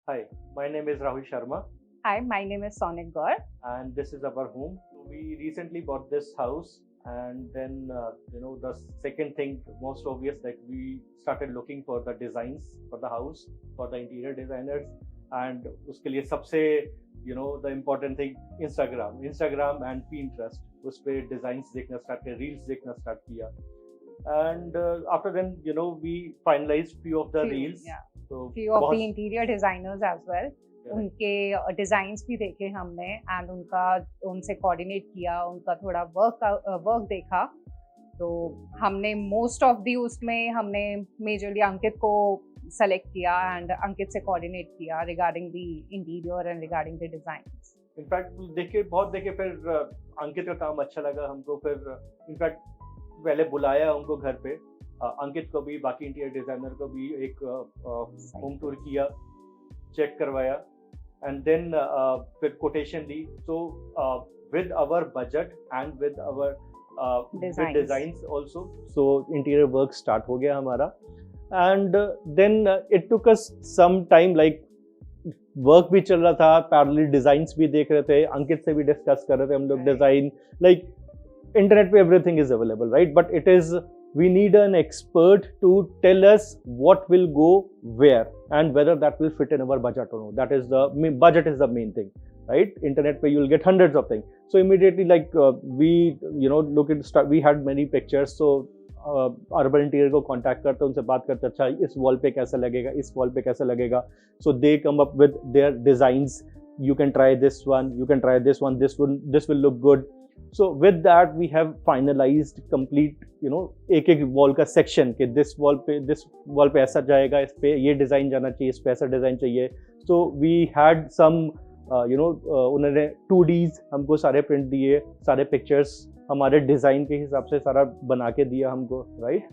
Hi, my name is Rahul Sharma, Hi, my name is Sonik Gaur. and this is our home. We recently bought this house, and then the second thing, most obvious, that we started looking for the designs for the house for the interior designers, and उसके लिए सबसे the important thing Instagram and Pinterest. उस पे designs देखना start किया, reels देखना start किया, and after then we finalized few of the reels. Yeah. So Few of बहुत the interior designers as well. उनके डिजाइन्स भी देखे हमने एंड उनसे कोऑर्डिनेट किया, उनका थोड़ा वर्क देखा. तो हमने मोस्ट ऑफ दी उसमें हमने मेजरली अंकित को सेलेक्ट किया एंड अंकित से कोऑर्डिनेट किया regarding the interior and regarding the designs. In fact देखे फिर अंकित का काम अच्छा लगा हमको. फिर इनफैक्ट पहले बुलाया उनको घर पे, अंकित को भी, बाकी इंटीरियर डिजाइनर को भी एक होम टूर किया, चेक करवाया, एंड देन फिर कोटेशन दी. So with our budget and with our designs also, so interior work start हो गया हमारा. And then it took us some time, like work भी चल रहा था, पैरेलल डिजाइन्स भी देख रहे थे, अंकित से भी डिस्कस कर रहे थे हम लोग डिजाइन. लाइक इंटरनेट पे everything is available, right? But it is we need an expert to tell us what will go where and whether that will fit in our budget or no. That is budget is the main thing, right? Internet where you'll get hundreds of things. So immediately, like we look at start, we had many pictures. So urban interior को contact करते, उनसे बात करते, अच्छा इस wall पे कैसा लगेगा, इस wall पे कैसा लगेगा. So they come up with their designs. You can try this one, you can try this one, this will look good. So with that we have finalized complete एक एक वॉल का सेक्शन कि this wall पे ऐसा जाएगा, इस पे ये डिज़ाइन जाना चाहिए, इस पे ऐसा डिज़ाइन चाहिए. सो वी हैड सम उन्होंने 2Ds हमको सारे प्रिंट दिए, सारे पिक्चर्स हमारे डिज़ाइन के हिसाब से सारा बना के दिया हमको, right?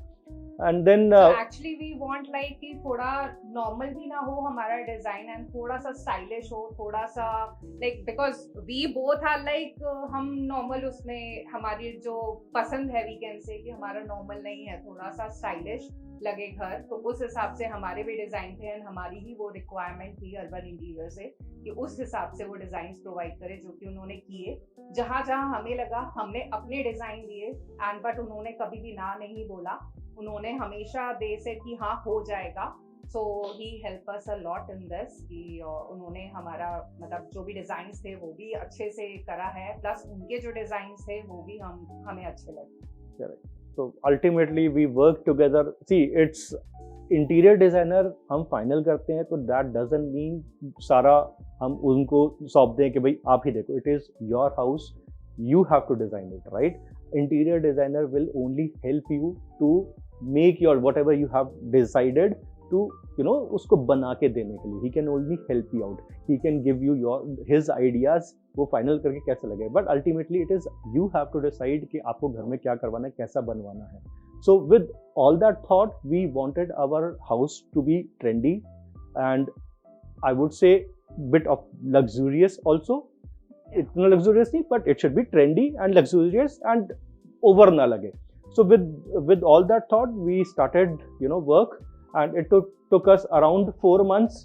And then actually we want like कि थोड़ा नॉर्मल भी ना हो हमारा डिजाइन एंड थोड़ा सा स्टाइलिश हो, थोड़ा सा like because we both are like हम नॉर्मल, उसमें हमारी जो पसंद है वी कैन से कि हमारा नॉर्मल नहीं है, थोड़ा सा स्टाइलिश लगे घर. तो उस हिसाब से हमारे भी डिजाइन थे एंड हमारी ही वो रिक्वायरमेंट थी अर्बन इंटीरियर से कि उस हिसाब से वो डिजाइन प्रोवाइड करे, जो कि उन्होंने किए. जहाँ जहाँ हमें लगा हमने अपने डिजाइन दिए एंड बट उन्होंने कभी भी ना नहीं बोला. उन्होंने हमेशा दे से कि हाँ हो जाएगा. So he help us a lot in this कि उन्होंने हमारा मतलब जो भी डिजाइन्स थे वो भी अच्छे से करा है, प्लस उनके जो डिजाइन्स थे वो भी हमें अच्छे लगे. So ultimately we work together. See, it's interior designer हम फाइनल करते हैं तो दैट डजंट मीन सारा हम उनको सौंप दें कि भाई आप ही देखो. It is your house, you have to design it, right? Interior designer will only help you to make your whatever you have decided to उसको बना के देने के लिए. He can only help you out, he can give you your his ideas, वो final करके कैसे लगे. But ultimately it is you have to decide कि आपको घर में क्या करवाना है, कैसा बनवाना है. So with all that thought, we wanted our house to be trendy and I would say bit of luxurious also. इतना luxurious नहीं, but it should be trendy and luxurious and over ना लगे. So with all that thought, we started work, and it took us around 4 months,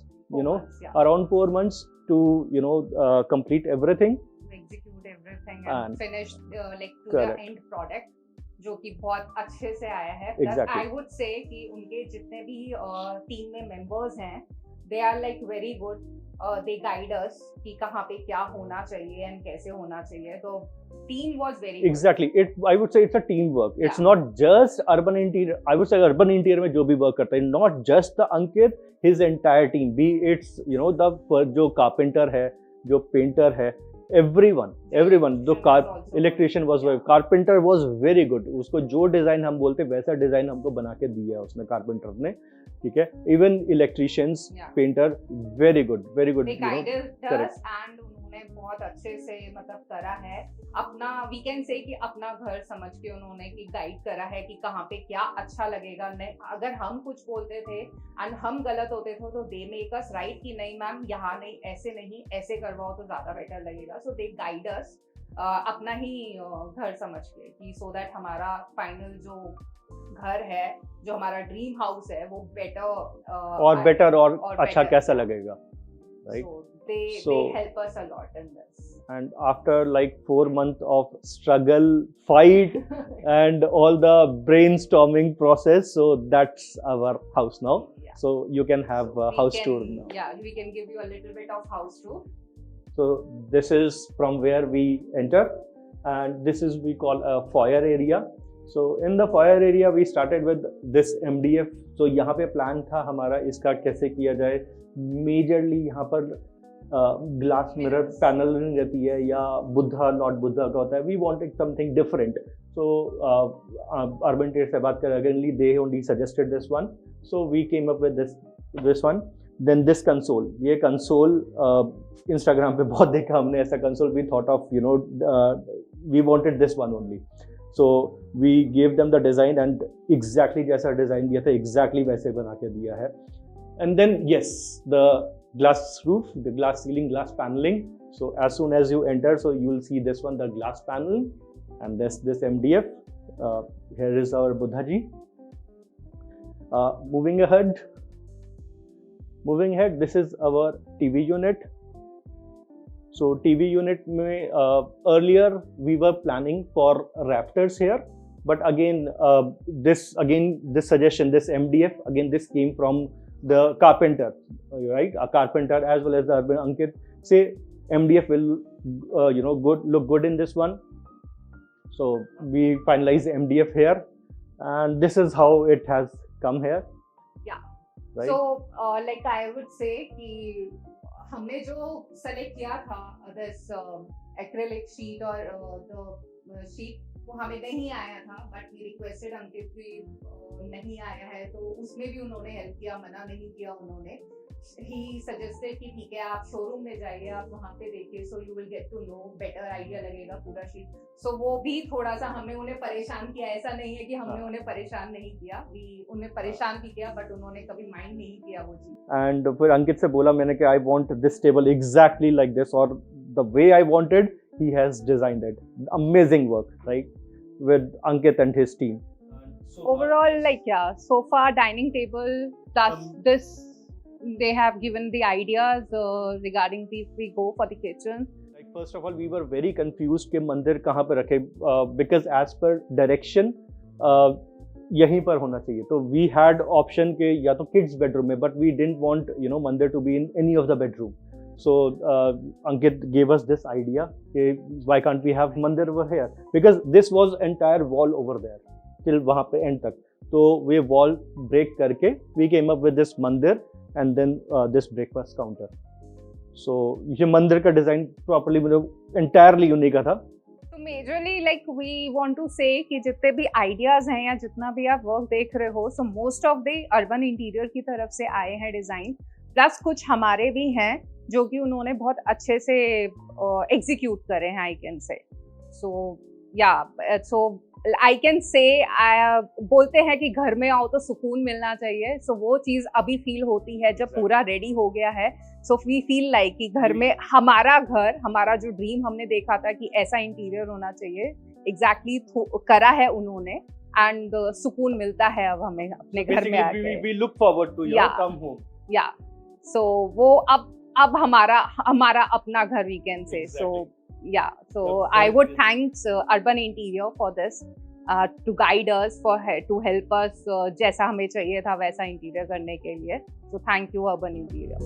around 4 months to complete everything, execute everything and finish like to correct. the end product, जो कि बहुत अच्छे से आया है. Plus I would से कि उनके जितने भी टीम में मेंबर्स हैं, they are like very good. They guide us कि कहाँ पे क्या होना चाहिए एंड कैसे होना चाहिए. तो team was very exactly. It I would say it's a team work. It's not just urban interior. I would say urban interior में जो भी वर्क करता है, not just the Ankit, his entire team, be it's the जो carpenter है, जो painter है, everyone the electrician was carpenter was very good. उसको जो डिजाइन हम बोलते वैसा डिजाइन हमको बना के दिया उसने, कारपेंटर ने, ठीक है. Even electricians, painter, very good and उन्होंने बहुत अच्छे से मतलब करा है अपना, वी कैन से कि अपना घर समझ के उन्होंने कि गाइड करा है कि कहाँ पे क्या अच्छा लगेगा. नहीं, अगर हम कुछ बोलते थे एंड हम गलत होते थे तो दे मेक अस राइट कि नहीं मैम यहाँ नहीं, ऐसे नहीं, ऐसे करवाओ तो ज्यादा बेटर लगेगा. सो दे गाइड अस अपना ही घर समझ के कि सो दैट हमारा फाइनल जो घर है, जो हमारा ड्रीम हाउस है, वो बेटर और अच्छा कैसा लगेगा. right? So they help us a lot in this. And after like 4 months of struggle, fight, and all the brainstorming process, so that's our house now. Yeah. So you can have a house tour now. Yeah, we can give you a little bit of house tour. So this is from where we enter, and this is we call a foyer area. So in the foyer area we started with this MDF. So यहाँ पे plan था हमारा इसका कैसे किया जाए. Majorly यहाँ पर ग्लास मिरर पैनलिंग रहती है या बुद्धा नॉट बुद्धा का होता है. We wanted something different. So urban trade से बात करें, again they only suggested this one. So we came up with this one. Then this console, ये कंसोल इंस्टाग्राम पे बहुत देखा हमने ऐसा console. We thought of we wanted this one only. So we gave them the design and exactly जैसा design दिया था exactly वैसे बना के दिया है. And then yes, the glass roof, the glass ceiling, glass paneling. So as soon as you enter, so you will see this one, the glass panel, and this MDF. Here is our Buddha ji. Moving ahead, this is our TV unit. So TV unit mein, earlier we were planning for rafters here, but again this suggestion, this MDF, again this came from the carpenter, right? A carpenter as well as the urban Ankit say MDF will look good in this one. So we finalize MDF here, and this is how it has come here. Yeah. Right? So like I would say कि हमने जो select किया था this acrylic sheet और the sheet वो हमें नहीं आया था, बट वी रिक्वेस्टेड अंकित भी नहीं आया है, तो उसमें भी उन्होंने हेल्प किया, मना नहीं किया उन्होंने. ही सजेस्टेड कि ठीक है आप शोरूम में जाइए, आप वहाँ पे देखिए, so you will get to know, better idea लगेगा पूरा शीट. सो वो भी थोड़ा सा हमने उन्हें परेशान किया. ऐसा नहीं है कि हमने उन्हें परेशान नहीं किया, उन्हें परेशान भी किया, बट उन्होंने कभी माइंड नहीं किया वो चीज. एंड फिर अंकित से बोला मैंने कि I want this table exactly like this, और the way I wanted he has designed it. Amazing work, right, with Ankit and his team. Overall, like sofa, dining table, plus this, they have given the ideas regarding if we go for the kitchen. Like first of all, we were very confused कि मंदिर कहाँ पे रखे, because as per direction यहीं पर होना चाहिए. तो we had option के या तो kids bedroom में, but we didn't want मंदिर to be in any of the bedroom. So Ankit gave us this idea, why can't we have mandir over here, because this was entire wall over there till वहाँ पे end तक. तो we wall break करके we came up with this mandir and then this breakfast counter. So ये मंदिर का design properly मतलब entirely unique था. तो majorly like we want to say कि जितने भी आइडियाज हैं या जितना भी आप वर्क देख रहे हो, so most of the urban interior की तरफ से आए हैं डिजाइन, प्लस कुछ हमारे भी हैं जो कि उन्होंने बहुत अच्छे से एग्जीक्यूट करे हैं, I can say. So I can say बोलते हैं कि घर में आओ तो सुकून मिलना चाहिए. सो वो चीज़ अभी फील होती है जब पूरा रेडी हो गया है. सो वी फील लाइक कि घर में हमारा घर, हमारा जो ड्रीम हमने देखा था कि ऐसा इंटीरियर होना चाहिए, एग्जैक्टली करा है उन्होंने, एंड सुकून मिलता है अब हमें अपने घर में आके. We look forward to your come home. या सो वो अब हमारा अपना घर we can say. So I would thanks Urban Interior for this, to guide us, to help us जैसा हमें चाहिए था वैसा इंटीरियर करने के लिए. So thank you Urban Interior.